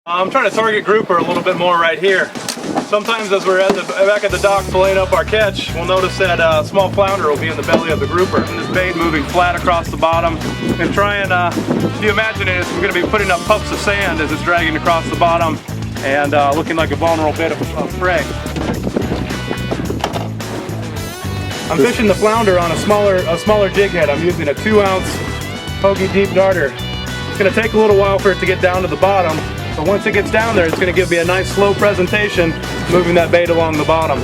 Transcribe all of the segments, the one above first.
I'm trying to target grouper a little bit more right here. Sometimes as we're back at the dock filleting up our catch, we'll notice that small flounder will be in the belly of the grouper. And this bait moving flat across the bottom. And try and, if you imagine it, we're going to be putting up puffs of sand as it's dragging across the bottom and looking like a vulnerable bit of prey. I'm fishing the flounder on a smaller jig head. I'm using a 2-ounce Hogy deep darter. It's going to take a little while for it to get down to the bottom, but once it gets down there, it's going to give me a nice slow presentation, moving that bait along the bottom.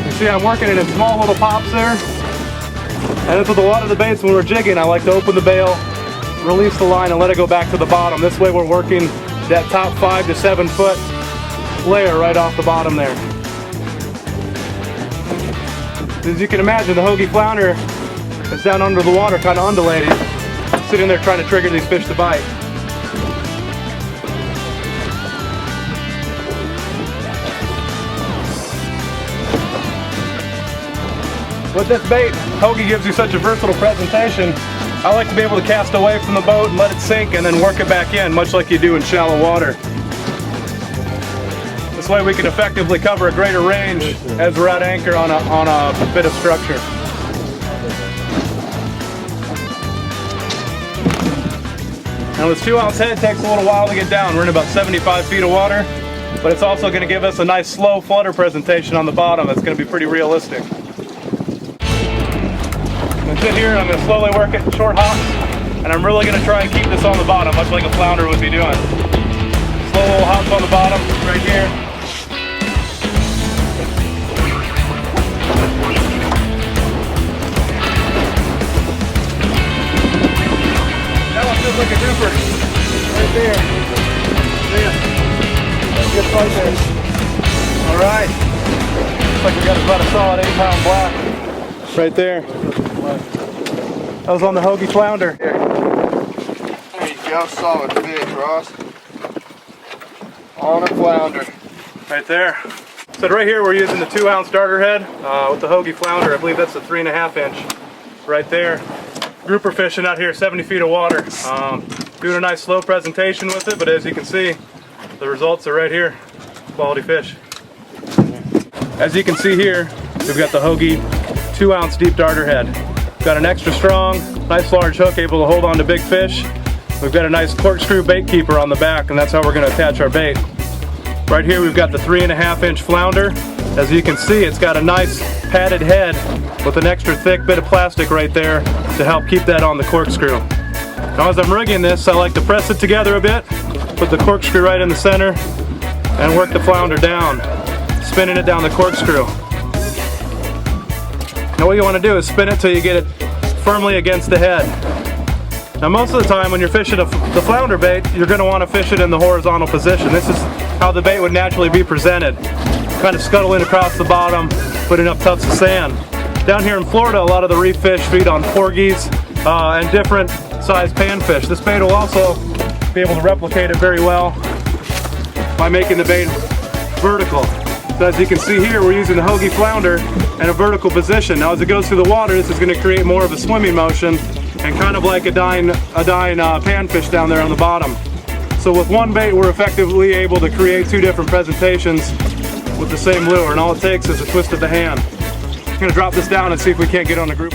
You see I'm working it in small little pops there, and that's with a lot of the baits when we're jigging. I like to open the bail, release the line, and let it go back to the bottom. This way we're working that top 5 to 7 foot layer right off the bottom there. As you can imagine, the Hogy Flounder is down under the water, kind of undulating, sitting there trying to trigger these fish to bite. With this bait, Hogy gives you such a versatile presentation. I like to be able to cast away from the boat and let it sink and then work it back in, much like you do in shallow water. This way we can effectively cover a greater range as we're at anchor on a bit of structure. Now this 2-ounce head takes a little while to get down. We're in about 75 feet of water, but it's also going to give us a nice slow flutter presentation on the bottom that's going to be pretty realistic. I'm going to sit here and I'm going to slowly work it in short hops, and I'm really going to try and keep this on the bottom, much like a flounder would be doing. Slow little hops on the bottom, right here. Like a grouper right there. That's a good fight there. All right. Looks like we got about a solid 8-pound black right there. That was on the Hogy Flounder. There you go, solid fish, Ross. On a flounder. Right there. So right here we're using the 2-ounce darter head with the Hogy Flounder. I believe that's a 3.5 inch right there. Grouper fishing out here, 70 feet of water. Doing a nice slow presentation with it, but as you can see, the results are right here. Quality fish. As you can see here, we've got the Hogy 2-ounce deep darter head. Got an extra strong, nice large hook able to hold on to big fish. We've got a nice corkscrew bait keeper on the back, and that's how we're going to attach our bait. Right here we've got the 3.5 inch flounder. As you can see, it's got a nice padded head with an extra thick bit of plastic right there to help keep that on the corkscrew. Now as I'm rigging this, I like to press it together a bit, put the corkscrew right in the center, and work the flounder down, spinning it down the corkscrew. Now what you want to do is spin it till you get it firmly against the head. Now most of the time when you're fishing the flounder bait, you're going to want to fish it in the horizontal position. This is how the bait would naturally be presented. Kind of scuttling across the bottom, putting up tufts of sand. Down here in Florida, a lot of the reef fish feed on porgies and different sized panfish. This bait will also be able to replicate it very well by making the bait vertical. So as you can see here, we're using the Hogy Flounder in a vertical position. Now as it goes through the water, this is going to create more of a swimming motion and kind of like a dying panfish down there on the bottom. So with one bait, we're effectively able to create 2 different presentations with the same lure, and all it takes is a twist of the hand. I'm going to drop this down and see if we can't get on the group.